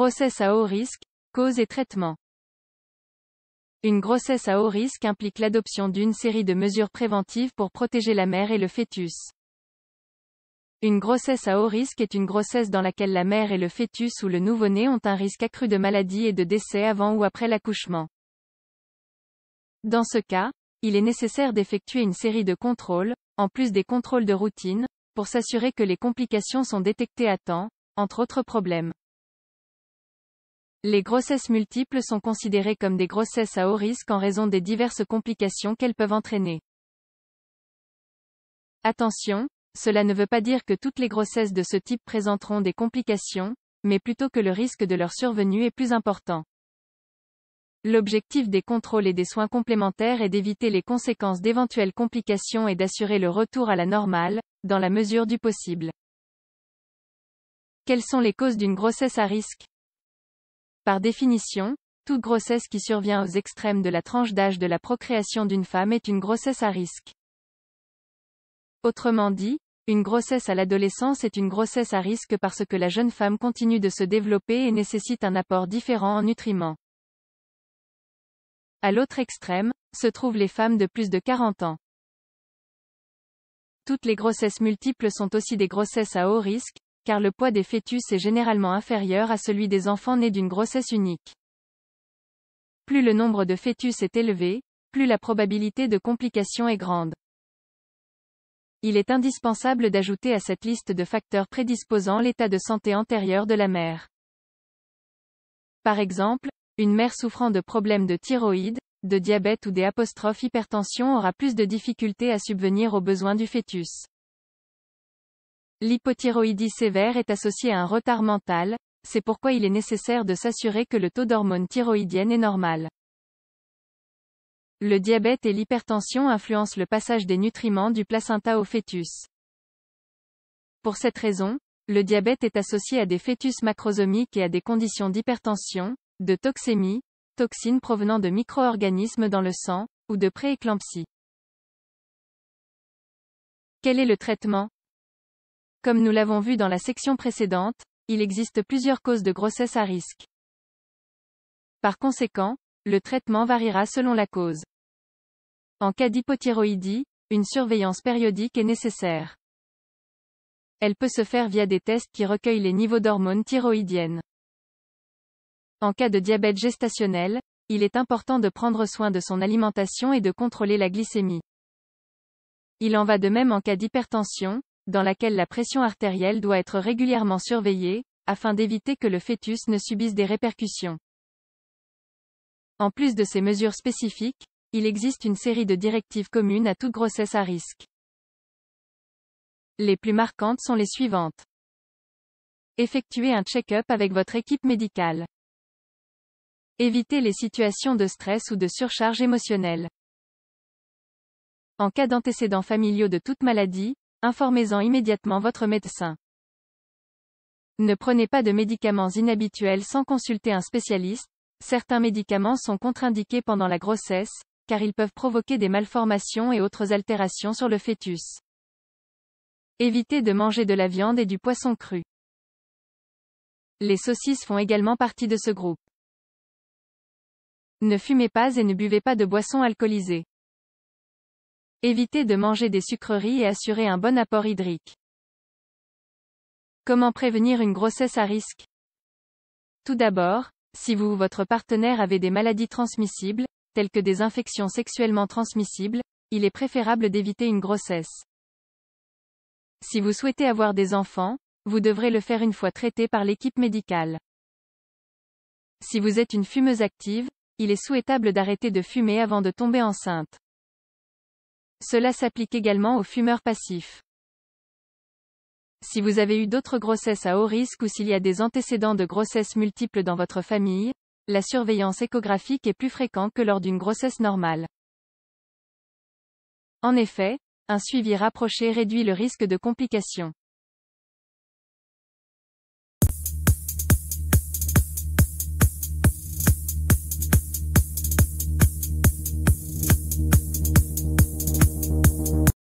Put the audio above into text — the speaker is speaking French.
Grossesse à haut risque, cause et traitement. Une grossesse à haut risque implique l'adoption d'une série de mesures préventives pour protéger la mère et le fœtus. Une grossesse à haut risque est une grossesse dans laquelle la mère et le fœtus ou le nouveau-né ont un risque accru de maladie et de décès avant ou après l'accouchement. Dans ce cas, il est nécessaire d'effectuer une série de contrôles, en plus des contrôles de routine, pour s'assurer que les complications sont détectées à temps, entre autres problèmes. Les grossesses multiples sont considérées comme des grossesses à haut risque en raison des diverses complications qu'elles peuvent entraîner. Attention, cela ne veut pas dire que toutes les grossesses de ce type présenteront des complications, mais plutôt que le risque de leur survenue est plus important. L'objectif des contrôles et des soins complémentaires est d'éviter les conséquences d'éventuelles complications et d'assurer le retour à la normale, dans la mesure du possible. Quelles sont les causes d'une grossesse à risque? Par définition, toute grossesse qui survient aux extrêmes de la tranche d'âge de la procréation d'une femme est une grossesse à risque. Autrement dit, une grossesse à l'adolescence est une grossesse à risque parce que la jeune femme continue de se développer et nécessite un apport différent en nutriments. À l'autre extrême, se trouvent les femmes de plus de 40 ans. Toutes les grossesses multiples sont aussi des grossesses à haut risque, car le poids des fœtus est généralement inférieur à celui des enfants nés d'une grossesse unique. Plus le nombre de fœtus est élevé, plus la probabilité de complications est grande. Il est indispensable d'ajouter à cette liste de facteurs prédisposant l'état de santé antérieur de la mère. Par exemple, une mère souffrant de problèmes de thyroïde, de diabète ou d'hypertension aura plus de difficultés à subvenir aux besoins du fœtus. L'hypothyroïdie sévère est associée à un retard mental, c'est pourquoi il est nécessaire de s'assurer que le taux d'hormone thyroïdienne est normal. Le diabète et l'hypertension influencent le passage des nutriments du placenta au fœtus. Pour cette raison, le diabète est associé à des fœtus macrosomiques et à des conditions d'hypertension, de toxémie, toxines provenant de micro-organismes dans le sang, ou de prééclampsie. Quel est le traitement? Comme nous l'avons vu dans la section précédente, il existe plusieurs causes de grossesse à risque. Par conséquent, le traitement variera selon la cause. En cas d'hypothyroïdie, une surveillance périodique est nécessaire. Elle peut se faire via des tests qui recueillent les niveaux d'hormones thyroïdiennes. En cas de diabète gestationnel, il est important de prendre soin de son alimentation et de contrôler la glycémie. Il en va de même en cas d'hypertension, dans laquelle la pression artérielle doit être régulièrement surveillée, afin d'éviter que le fœtus ne subisse des répercussions. En plus de ces mesures spécifiques, il existe une série de directives communes à toute grossesse à risque. Les plus marquantes sont les suivantes. Effectuez un check-up avec votre équipe médicale. Évitez les situations de stress ou de surcharge émotionnelle. En cas d'antécédents familiaux de toute maladie, informez-en immédiatement votre médecin. Ne prenez pas de médicaments inhabituels sans consulter un spécialiste. Certains médicaments sont contre-indiqués pendant la grossesse, car ils peuvent provoquer des malformations et autres altérations sur le fœtus. Évitez de manger de la viande et du poisson cru. Les saucisses font également partie de ce groupe. Ne fumez pas et ne buvez pas de boissons alcoolisées. Évitez de manger des sucreries et assurez un bon apport hydrique. Comment prévenir une grossesse à risque? Tout d'abord, si vous ou votre partenaire avez des maladies transmissibles, telles que des infections sexuellement transmissibles, il est préférable d'éviter une grossesse. Si vous souhaitez avoir des enfants, vous devrez le faire une fois traité par l'équipe médicale. Si vous êtes une fumeuse active, il est souhaitable d'arrêter de fumer avant de tomber enceinte. Cela s'applique également aux fumeurs passifs. Si vous avez eu d'autres grossesses à haut risque ou s'il y a des antécédents de grossesses multiples dans votre famille, la surveillance échographique est plus fréquente que lors d'une grossesse normale. En effet, un suivi rapproché réduit le risque de complications.